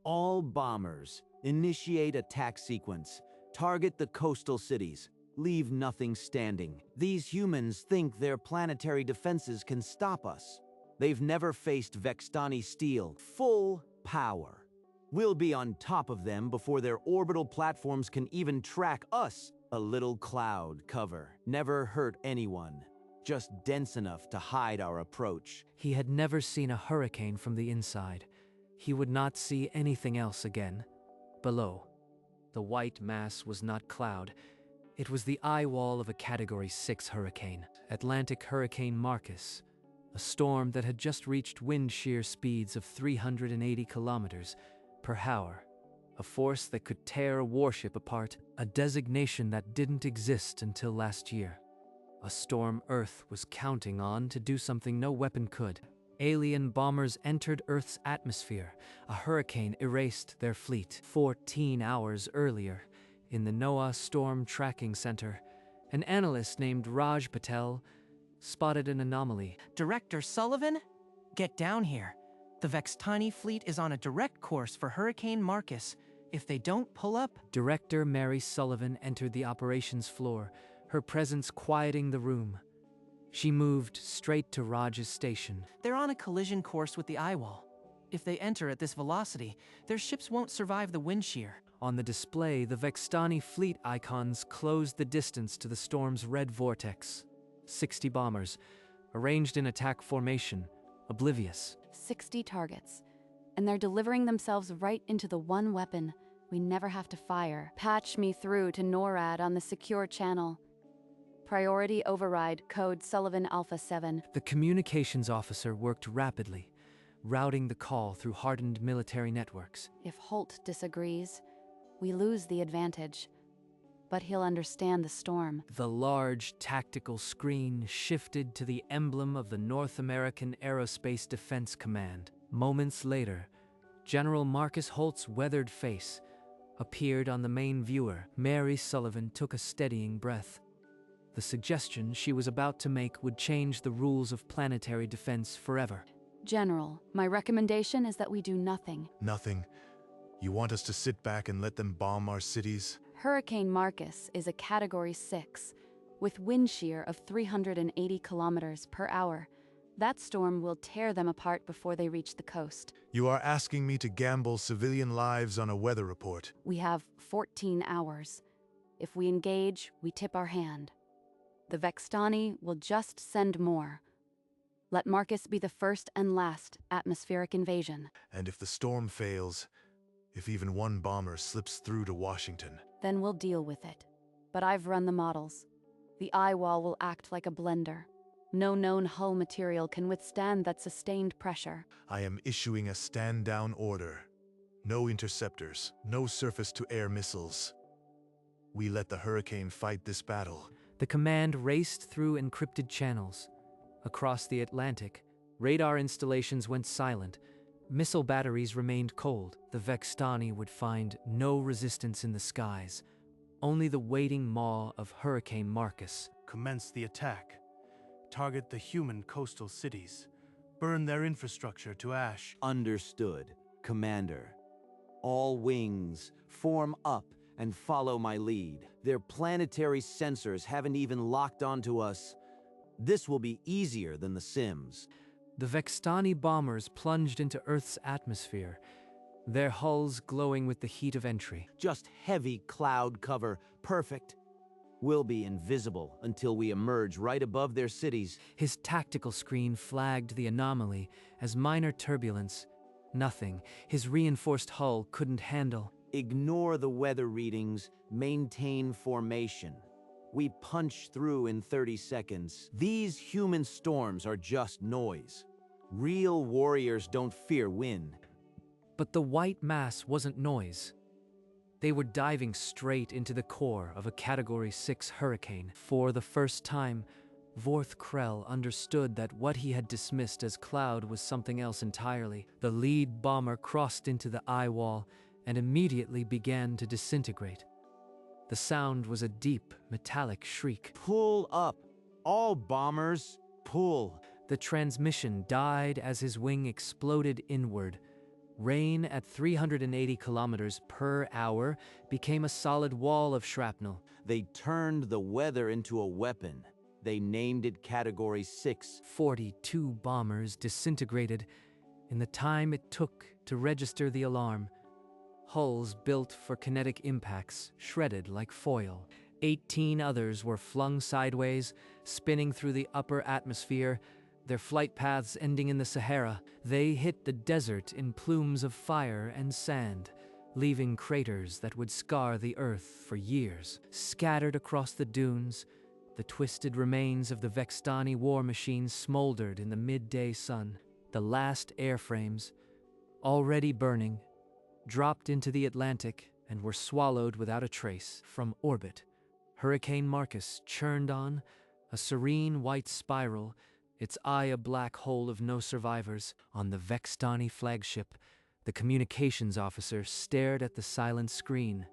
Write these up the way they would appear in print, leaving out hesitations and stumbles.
All bombers, initiate attack sequence. Target the coastal cities. Leave nothing standing. These humans think their planetary defenses can stop us. They've never faced Vextani steel. Full power. We'll be on top of them before their orbital platforms can even track us. A little cloud cover. Never hurt anyone. Just dense enough to hide our approach. He had never seen a hurricane from the inside. He would not see anything else again. Below, the white mass was not cloud. It was the eye wall of a Category 6 hurricane. Atlantic Hurricane Marcus, a storm that had just reached wind shear speeds of 380 kilometers per hour. A force that could tear a warship apart, a designation that didn't exist until last year. A storm Earth was counting on to do something no weapon could. Alien bombers entered Earth's atmosphere. A hurricane erased their fleet. 14 hours earlier, in the NOAA Storm Tracking Center, an analyst named Raj Patel spotted an anomaly. Director Sullivan? Get down here. The Vextani fleet is on a direct course for Hurricane Marcus. If they don't pull up... Director Mary Sullivan entered the operations floor, her presence quieting the room. She moved straight to Raj's station. They're on a collision course with the eye wall. If they enter at this velocity, their ships won't survive the wind shear. On the display, the Vextani fleet icons closed the distance to the storm's red vortex. 60 bombers, arranged in attack formation, oblivious. 60 targets. And they're delivering themselves right into the one weapon we never have to fire. Patch me through to NORAD on the secure channel. Priority override, code Sullivan Alpha 7. The communications officer worked rapidly, routing the call through hardened military networks. If Holt disagrees, we lose the advantage. But he'll understand the storm. The large tactical screen shifted to the emblem of the North American Aerospace Defense Command. Moments later, General Marcus Holt's weathered face appeared on the main viewer. Mary Sullivan took a steadying breath. The suggestion she was about to make would change the rules of planetary defense forever. General, my recommendation is that we do nothing. Nothing? You want us to sit back and let them bomb our cities? Hurricane Marcus is a Category 6, with wind shear of 380 kilometers per hour. That storm will tear them apart before they reach the coast. You are asking me to gamble civilian lives on a weather report. We have 14 hours. If we engage, we tip our hand. The Vextani will just send more. Let Marcus be the first and last atmospheric invasion. And if the storm fails, if even one bomber slips through to Washington, then we'll deal with it. But I've run the models. The eye wall will act like a blender. No known hull material can withstand that sustained pressure. I am issuing a stand-down order. No interceptors, no surface-to-air missiles. We let the hurricane fight this battle. The command raced through encrypted channels. Across the Atlantic, radar installations went silent. Missile batteries remained cold. The Vextani would find no resistance in the skies, only the waiting maw of Hurricane Marcus. Commence the attack. Target the human coastal cities. Burn their infrastructure to ash. Understood, Commander. All wings, form up and follow my lead. Their planetary sensors haven't even locked onto us. This will be easier than the Sims. The Vextani bombers plunged into Earth's atmosphere, their hulls glowing with the heat of entry. Just heavy cloud cover, perfect. We'll be invisible until we emerge right above their cities. His tactical screen flagged the anomaly as minor turbulence. Nothing his reinforced hull couldn't handle. Ignore the weather readings, maintain formation. We punch through in 30 seconds. These human storms are just noise. Real warriors don't fear wind. But the white mass wasn't noise. They were diving straight into the core of a Category 6 hurricane. For the first time, Vorth Krell understood that what he had dismissed as cloud was something else entirely. The lead bomber crossed into the eye wall and immediately began to disintegrate. The sound was a deep, metallic shriek. Pull up. All bombers, pull. The transmission died as his wing exploded inward, Rain at 380 kilometers per hour became a solid wall of shrapnel. They turned the weather into a weapon. They named it Category 6. 42 bombers disintegrated in the time it took to register the alarm. Hulls built for kinetic impacts shredded like foil. 18 others were flung sideways, spinning through the upper atmosphere, their flight paths ending in the Sahara. They hit the desert in plumes of fire and sand, leaving craters that would scar the earth for years. Scattered across the dunes, the twisted remains of the Vextani war machine smoldered in the midday sun. The last airframes, already burning, dropped into the Atlantic and were swallowed without a trace. From orbit, Hurricane Marcus churned on, a serene white spiral, its eye a black hole of no survivors. On the Vextani flagship, the communications officer stared at the silent screen.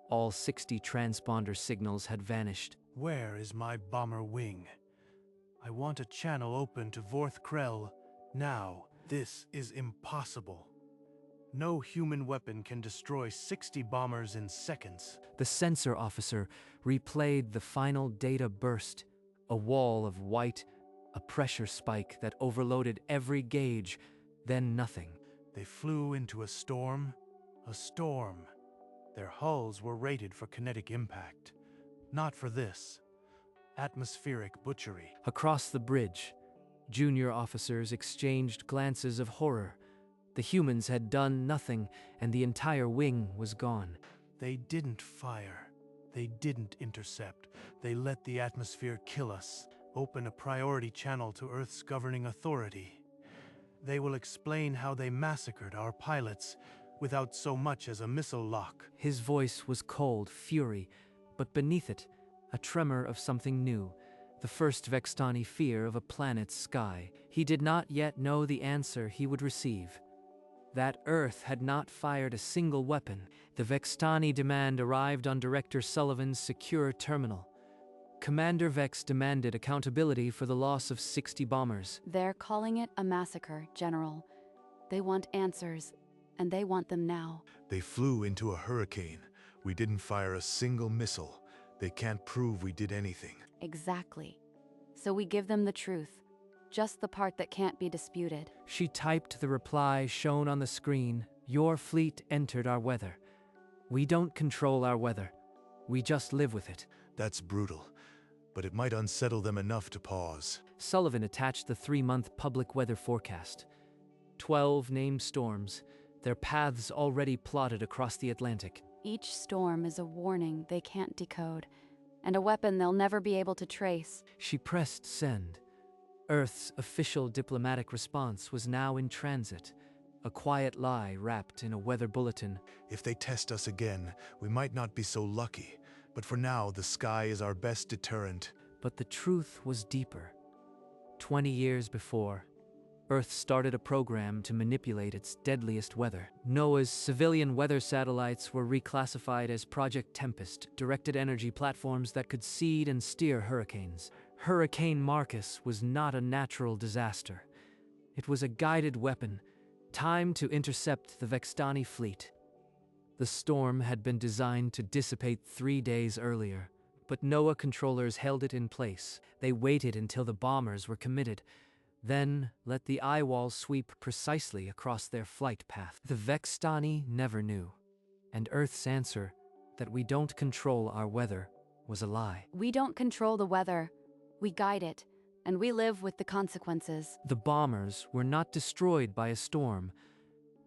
All 60 transponder signals had vanished. Where is my bomber wing? I want a channel open to Vorth Krell now. This is impossible. No human weapon can destroy 60 bombers in seconds. The sensor officer replayed the final data burst, a wall of white, a pressure spike that overloaded every gauge, then nothing. They flew into a storm. A storm. Their hulls were rated for kinetic impact. Not for this. Atmospheric butchery. Across the bridge, junior officers exchanged glances of horror. The humans had done nothing, and the entire wing was gone. They didn't fire. They didn't intercept. They let the atmosphere kill us. Open a priority channel to Earth's governing authority. They will explain how they massacred our pilots without so much as a missile lock. His voice was cold fury, but beneath it, a tremor of something new, the first Vextani fear of a planet's sky. He did not yet know the answer he would receive. That Earth had not fired a single weapon. The Vextani demand arrived on Director Sullivan's secure terminal. Commander Vex demanded accountability for the loss of 60 bombers. They're calling it a massacre, General. They want answers, and they want them now. They flew into a hurricane. We didn't fire a single missile. They can't prove we did anything. Exactly. So we give them the truth. Just the part that can't be disputed. She typed the reply shown on the screen. Your fleet entered our weather. We don't control our weather. We just live with it. That's brutal, but it might unsettle them enough to pause. Sullivan attached the 3-month public weather forecast. 12 named storms, their paths already plotted across the Atlantic. Each storm is a warning they can't decode, and a weapon they'll never be able to trace. She pressed send. Earth's official diplomatic response was now in transit, a quiet lie wrapped in a weather bulletin. If they test us again, we might not be so lucky, but for now the sky is our best deterrent. But the truth was deeper. 20 years before, Earth started a program to manipulate its deadliest weather. NOAA's civilian weather satellites were reclassified as Project Tempest, directed energy platforms that could seed and steer hurricanes. Hurricane Marcus was not a natural disaster. It was a guided weapon, timed to intercept the Vextani fleet. The storm had been designed to dissipate 3 days earlier, but NOAA controllers held it in place. They waited until the bombers were committed, then let the eye wall sweep precisely across their flight path. The Vextani never knew, and Earth's answer, that we don't control our weather, was a lie. We don't control the weather. We guide it, and we live with the consequences. The bombers were not destroyed by a storm.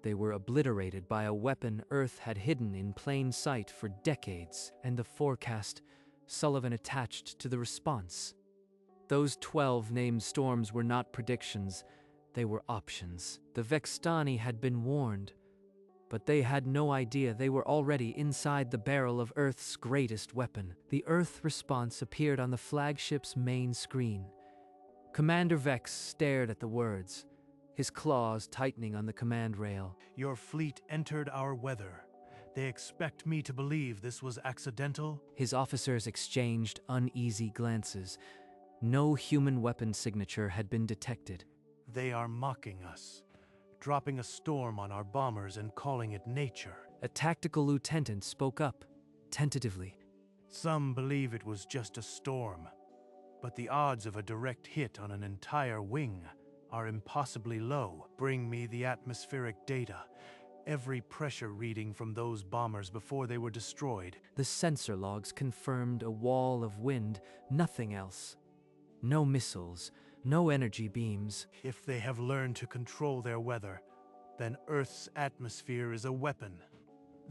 They were obliterated by a weapon Earth had hidden in plain sight for decades, and the forecast Sullivan attached to the response. Those 12 named storms were not predictions, they were options. The Vextani had been warned, but they had no idea they were already inside the barrel of Earth's greatest weapon. The Earth response appeared on the flagship's main screen. Commander Vex stared at the words, his claws tightening on the command rail. Your fleet entered our weather. They expect me to believe this was accidental? His officers exchanged uneasy glances. No human weapon signature had been detected. They are mocking us, dropping a storm on our bombers and calling it nature. A tactical lieutenant spoke up, tentatively. Some believe it was just a storm, but the odds of a direct hit on an entire wing are impossibly low. Bring me the atmospheric data, every pressure reading from those bombers before they were destroyed. The sensor logs confirmed a wall of wind, nothing else. No missiles, no energy beams. If they have learned to control their weather, then Earth's atmosphere is a weapon.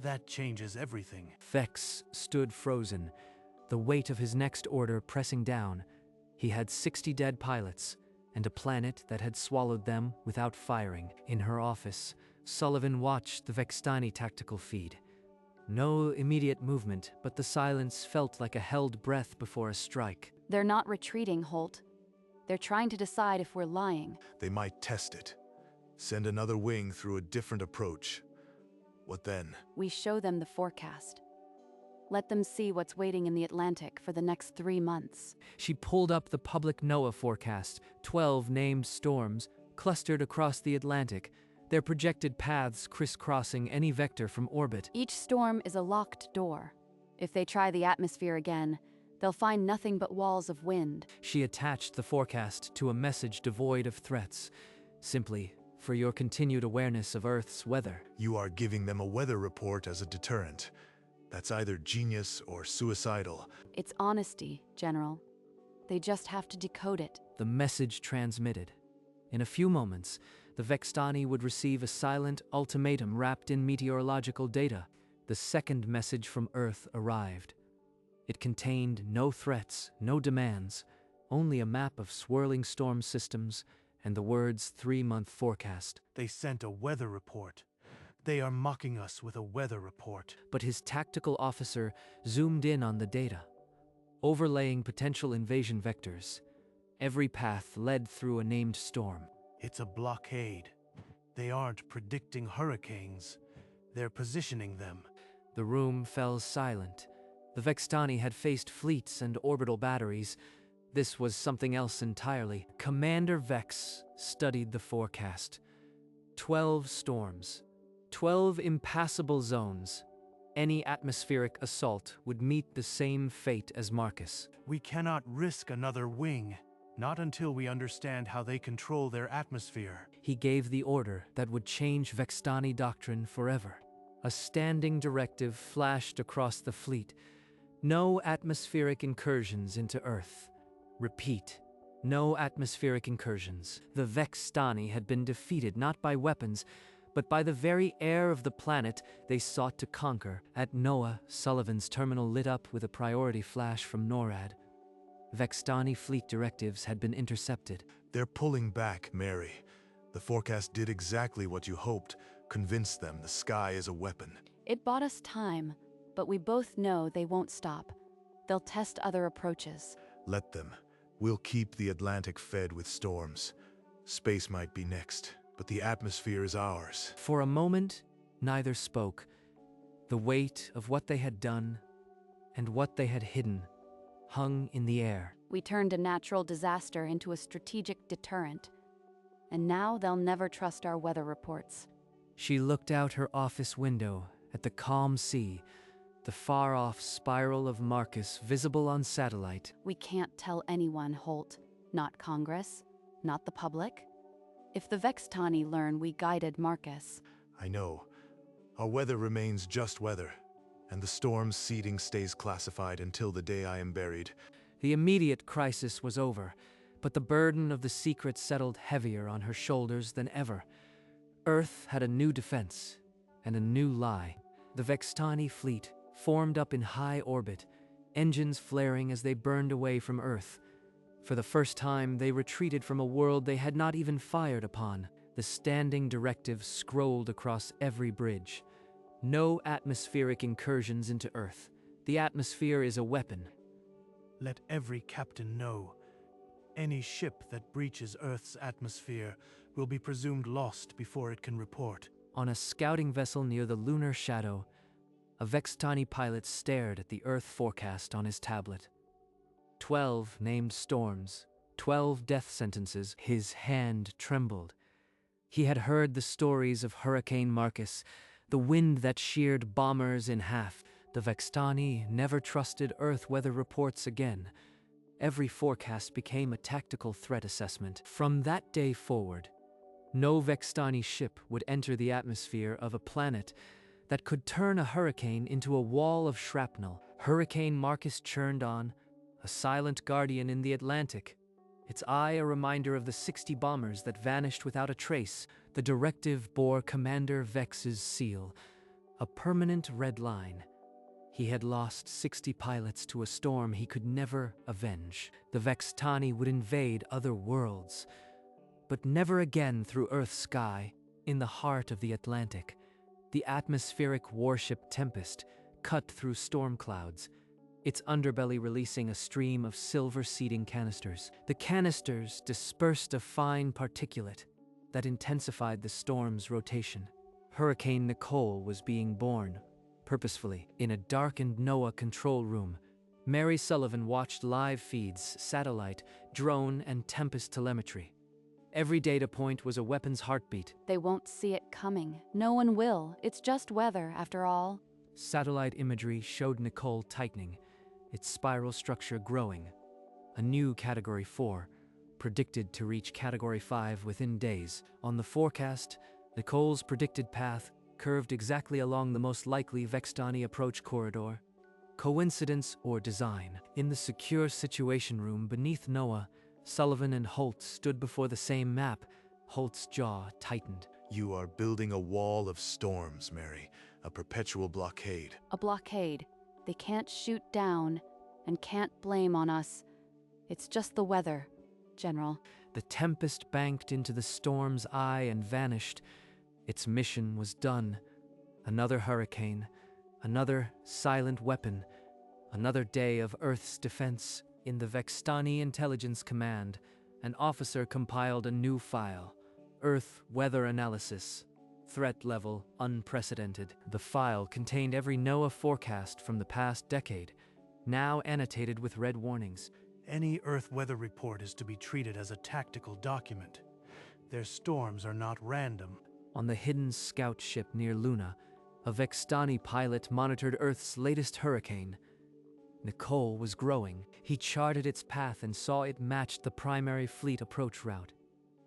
That changes everything. Vex stood frozen, the weight of his next order pressing down. He had 60 dead pilots, and a planet that had swallowed them without firing. In her office, Sullivan watched the Vextani tactical feed. No immediate movement, but the silence felt like a held breath before a strike. They're not retreating, Holt. They're trying to decide if we're lying. They might test it. Send another wing through a different approach. What then? We show them the forecast. Let them see what's waiting in the Atlantic for the next 3 months. She pulled up the public NOAA forecast, 12 named storms, clustered across the Atlantic, their projected paths crisscrossing any vector from orbit. Each storm is a locked door. If they try the atmosphere again, they'll find nothing but walls of wind. She attached the forecast to a message devoid of threats, simply for your continued awareness of Earth's weather. You are giving them a weather report as a deterrent. That's either genius or suicidal. It's honesty, General. They just have to decode it. The message transmitted. In a few moments, the Vextani would receive a silent ultimatum wrapped in meteorological data. The second message from Earth arrived. It contained no threats, no demands, only a map of swirling storm systems and the words 3-month forecast. They sent a weather report. They are mocking us with a weather report. But his tactical officer zoomed in on the data, overlaying potential invasion vectors. Every path led through a named storm. It's a blockade. They aren't predicting hurricanes. They're positioning them. The room fell silent. The Vextani had faced fleets and orbital batteries. This was something else entirely. Commander Vex studied the forecast. 12 storms. 12 impassable zones. Any atmospheric assault would meet the same fate as Marcus. We cannot risk another wing, not until we understand how they control their atmosphere. He gave the order that would change Vextani doctrine forever. A standing directive flashed across the fleet. No atmospheric incursions into Earth. Repeat, no atmospheric incursions. The Vextani had been defeated not by weapons, but by the very air of the planet they sought to conquer. At NOAA, Sullivan's terminal lit up with a priority flash from NORAD. Vextani fleet directives had been intercepted. They're pulling back, Mary. The forecast did exactly what you hoped. Convinced them the sky is a weapon. It bought us time, but we both know they won't stop. They'll test other approaches. Let them. We'll keep the Atlantic fed with storms. Space might be next, but the atmosphere is ours. For a moment, neither spoke. The weight of what they had done and what they had hidden hung in the air. We turned a natural disaster into a strategic deterrent. And now they'll never trust our weather reports. She looked out her office window at the calm sea, the far-off spiral of Marcus visible on satellite. We can't tell anyone, Holt. Not Congress, not the public. If the Vextani learn we guided Marcus. I know. Our weather remains just weather, and the storm's seeding stays classified until the day I am buried. The immediate crisis was over, but the burden of the secret settled heavier on her shoulders than ever. Earth had a new defense, and a new lie. The Vextani fleet formed up in high orbit, engines flaring as they burned away from Earth. For the first time, they retreated from a world they had not even fired upon. The standing directive scrolled across every bridge. No atmospheric incursions into Earth. The atmosphere is a weapon. Let every captain know. Any ship that breaches Earth's atmosphere will be presumed lost before it can report. On a scouting vessel near the lunar shadow, a Vextani pilot stared at the Earth forecast on his tablet. 12 named storms, 12 death sentences. His hand trembled. He had heard the stories of Hurricane Marcus, the wind that sheared bombers in half. The Vextani never trusted Earth weather reports again. Every forecast became a tactical threat assessment. From that day forward, no Vextani ship would enter the atmosphere of a planet that could turn a hurricane into a wall of shrapnel. Hurricane Marcus churned on, a silent guardian in the Atlantic, its eye a reminder of the 60 bombers that vanished without a trace. The directive bore Commander Vex's seal, a permanent red line. He had lost 60 pilots to a storm he could never avenge. The Vextani would invade other worlds, but never again through Earth's sky. In the heart of the Atlantic, the atmospheric warship Tempest cut through storm clouds, its underbelly releasing a stream of silver seeding canisters. The canisters dispersed a fine particulate that intensified the storm's rotation. Hurricane Nicole was being born, purposefully, in a darkened NOAA control room. Mary Sullivan watched live feeds, satellite, drone, and Tempest telemetry. Every data point was a weapon's heartbeat. They won't see it coming. No one will. It's just weather, after all. Satellite imagery showed Nicole tightening, its spiral structure growing. A new Category 4, predicted to reach Category 5 within days. On the forecast, Nicole's predicted path curved exactly along the most likely Vextani approach corridor. Coincidence or design? In the secure situation room beneath NOAA, Sullivan and Holt stood before the same map. Holt's jaw tightened. You are building a wall of storms, Mary. A perpetual blockade. A blockade. They can't shoot down and can't blame on us. It's just the weather, General. The Tempest banked into the storm's eye and vanished. Its mission was done. Another hurricane, another silent weapon, another day of Earth's defense. In the Vextani Intelligence Command, an officer compiled a new file, Earth Weather Analysis. Threat level unprecedented. The file contained every NOAA forecast from the past decade, now annotated with red warnings. Any Earth weather report is to be treated as a tactical document. Their storms are not random. On the hidden scout ship near Luna, a Vextani pilot monitored Earth's latest hurricane. Nicole was growing. He charted its path and saw it matched the primary fleet approach route.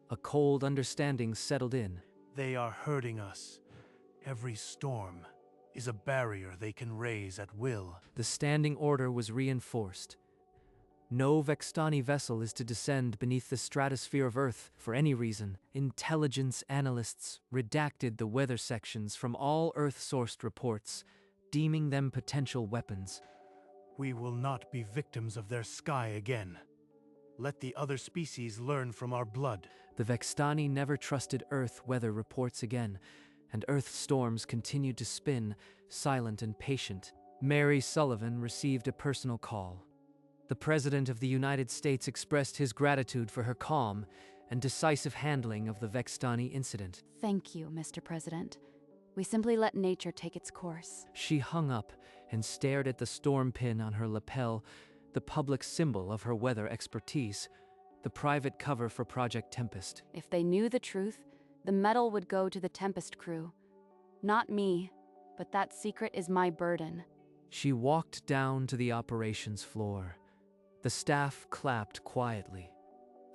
A cold understanding settled in. They are hurting us. Every storm is a barrier they can raise at will. The standing order was reinforced. No Vextani vessel is to descend beneath the stratosphere of Earth for any reason. Intelligence analysts redacted the weather sections from all Earth-sourced reports, deeming them potential weapons. We will not be victims of their sky again. Let the other species learn from our blood. The Vextani never trusted Earth weather reports again, and Earth storms continued to spin, silent and patient. Mary Sullivan received a personal call. The President of the United States expressed his gratitude for her calm and decisive handling of the Vextani incident. Thank you, Mr. President. We simply let nature take its course. She hung up and stared at the storm pin on her lapel, the public symbol of her weather expertise, the private cover for Project Tempest. If they knew the truth, the medal would go to the Tempest crew. Not me, but that secret is my burden. She walked down to the operations floor. The staff clapped quietly,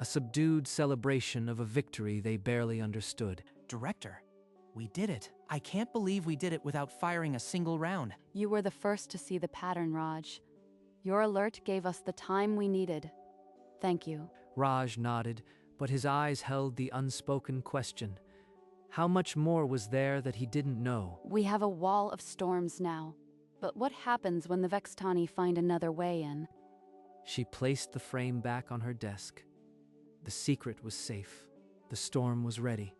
a subdued celebration of a victory they barely understood. Director, we did it. I can't believe we did it without firing a single round. You were the first to see the pattern, Raj. Your alert gave us the time we needed. Thank you. Raj nodded, but his eyes held the unspoken question. How much more was there that he didn't know? We have a wall of storms now. But what happens when the Vextani find another way in? She placed the frame back on her desk. The secret was safe. The storm was ready.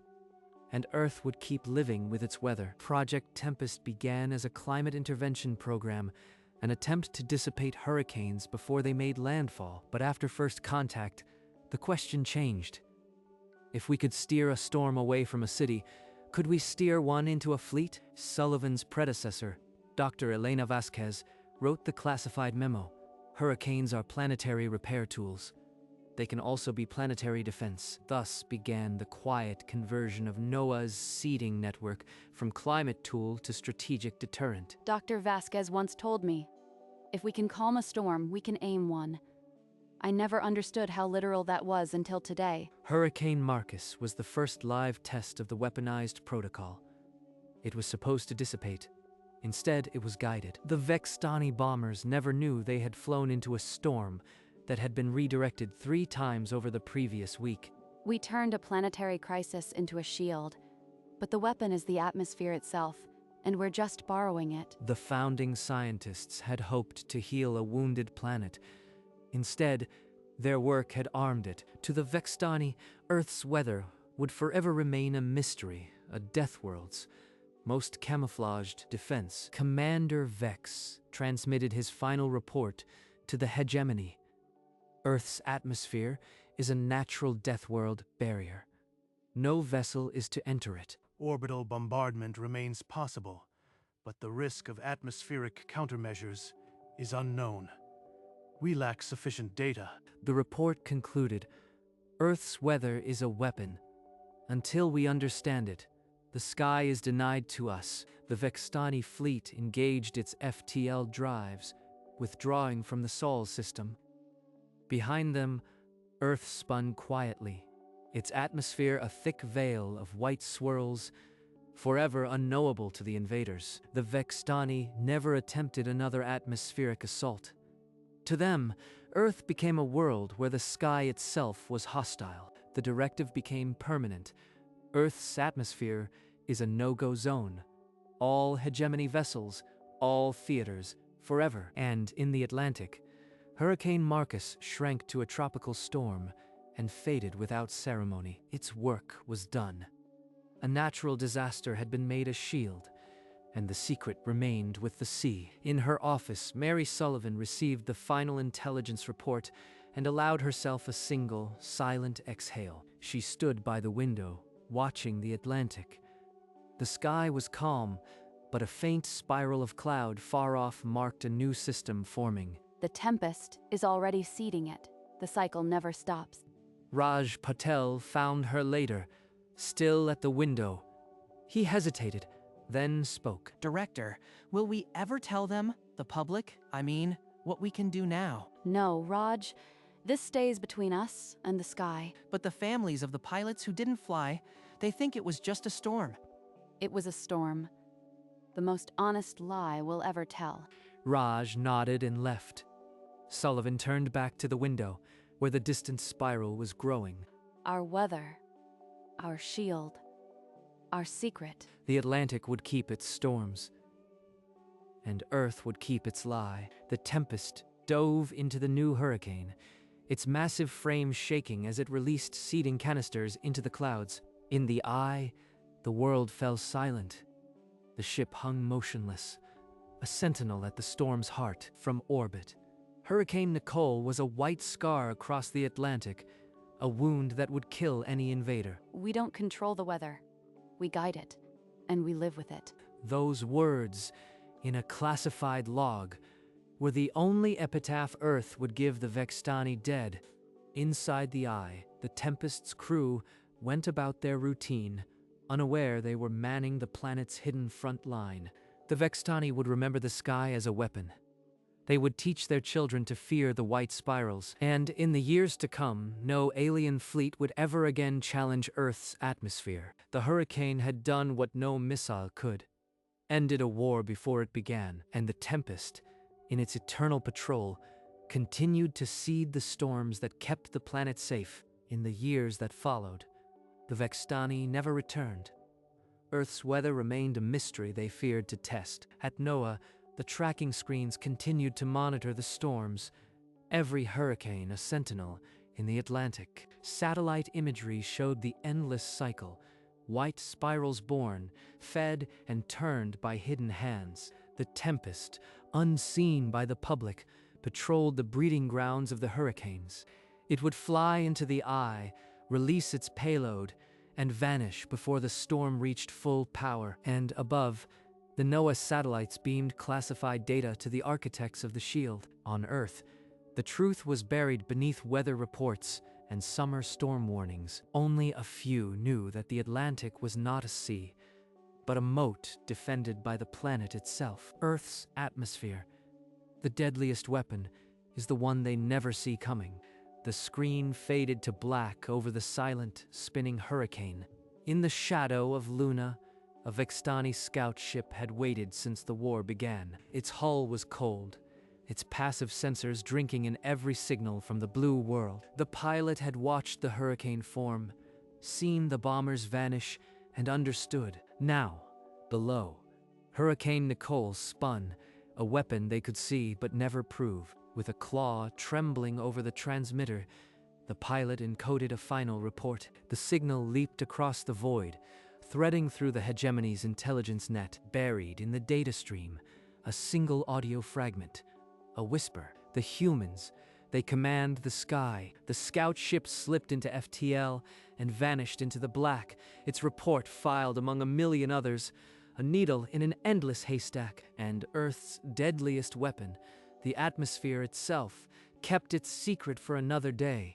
And Earth would keep living with its weather. Project Tempest began as a climate intervention program, an attempt to dissipate hurricanes before they made landfall. But after first contact, the question changed. If we could steer a storm away from a city, could we steer one into a fleet? Sullivan's predecessor, Dr. Elena Vasquez, wrote the classified memo. Hurricanes are planetary repair tools. they can also be planetary defense. Thus began the quiet conversion of NOAA's seeding network from climate tool to strategic deterrent. Dr. Vasquez once told me, if we can calm a storm, we can aim one. I never understood how literal that was until today. Hurricane Marcus was the first live test of the weaponized protocol. It was supposed to dissipate. Instead, it was guided. The Vextani bombers never knew they had flown into a storm that had been redirected 3 times over the previous week. We turned a planetary crisis into a shield, but the weapon is the atmosphere itself, and we're just borrowing it. The founding scientists had hoped to heal a wounded planet. Instead, their work had armed it. To the Vextani, Earth's weather would forever remain a mystery, a death world's most camouflaged defense. Commander Vex transmitted his final report to the hegemony. Earth's atmosphere is a natural death world barrier. No vessel is to enter it. Orbital bombardment remains possible, but the risk of atmospheric countermeasures is unknown. We lack sufficient data. The report concluded, Earth's weather is a weapon. Until we understand it, the sky is denied to us. The Vextani fleet engaged its FTL drives, withdrawing from the Sol system. Behind them, Earth spun quietly, its atmosphere a thick veil of white swirls, forever unknowable to the invaders. The Vextani never attempted another atmospheric assault. To them, Earth became a world where the sky itself was hostile. The directive became permanent. Earth's atmosphere is a no-go zone. All hegemony vessels, all theaters, forever. And in the Atlantic, Hurricane Marcus shrank to a tropical storm and faded without ceremony. Its work was done. A natural disaster had been made a shield, and the secret remained with the sea. In her office, Mary Sullivan received the final intelligence report and allowed herself a single, silent exhale. She stood by the window, watching the Atlantic. The sky was calm, but a faint spiral of cloud far off marked a new system forming. The tempest is already seeding it. The cycle never stops. Raj Patel found her later, still at the window. He hesitated, then spoke. Director, will we ever tell them, the public, what we can do now? No, Raj. This stays between us and the sky. But the families of the pilots who didn't fly, they think it was just a storm. It was a storm. The most honest lie we'll ever tell. Raj nodded and left. Sullivan turned back to the window, where the distant spiral was growing. Our weather, our shield, our secret. The Atlantic would keep its storms, and Earth would keep its lie. The tempest dove into the new hurricane, its massive frame shaking as it released seeding canisters into the clouds. In the eye, the world fell silent. The ship hung motionless, a sentinel at the storm's heart. From orbit, Hurricane Nicole was a white scar across the Atlantic, a wound that would kill any invader. We don't control the weather. We guide it, and we live with it. Those words, in a classified log, were the only epitaph Earth would give the Vextani dead. Inside the eye, the Tempest's crew went about their routine, unaware they were manning the planet's hidden front line. The Vextani would remember the sky as a weapon. They would teach their children to fear the white spirals, and in the years to come, no alien fleet would ever again challenge Earth's atmosphere. The hurricane had done what no missile could, ended a war before it began, and the Tempest, in its eternal patrol, continued to seed the storms that kept the planet safe. In the years that followed, the Vextani never returned. Earth's weather remained a mystery they feared to test. At NOAA, the tracking screens continued to monitor the storms, every hurricane a sentinel in the Atlantic. Satellite imagery showed the endless cycle, white spirals born, fed and turned by hidden hands. The Tempest, unseen by the public, patrolled the breeding grounds of the hurricanes. It would fly into the eye, release its payload, and vanish before the storm reached full power. And above, the NOAA satellites beamed classified data to the architects of the shield. On Earth, The truth was buried beneath weather reports and summer storm warnings. Only a few knew that the Atlantic was not a sea, but a moat defended by the planet itself. Earth's atmosphere, the deadliest weapon, is the one they never see coming. The screen faded to black over the silent, spinning hurricane. In the shadow of Luna, a Vextani scout ship had waited since the war began. Its hull was cold, its passive sensors drinking in every signal from the blue world. The pilot had watched the hurricane form, seen the bombers vanish, and understood. Now, below, Hurricane Nicole spun, a weapon they could see but never prove. With a claw trembling over the transmitter, the pilot encoded a final report. The signal leaped across the void, threading through the hegemony's intelligence net. Buried in the data stream, a single audio fragment, a whisper. The humans, they command the sky. The scout ship slipped into FTL and vanished into the black, its report filed among a million others, a needle in an endless haystack. And Earth's deadliest weapon, the atmosphere itself, kept its secret for another day.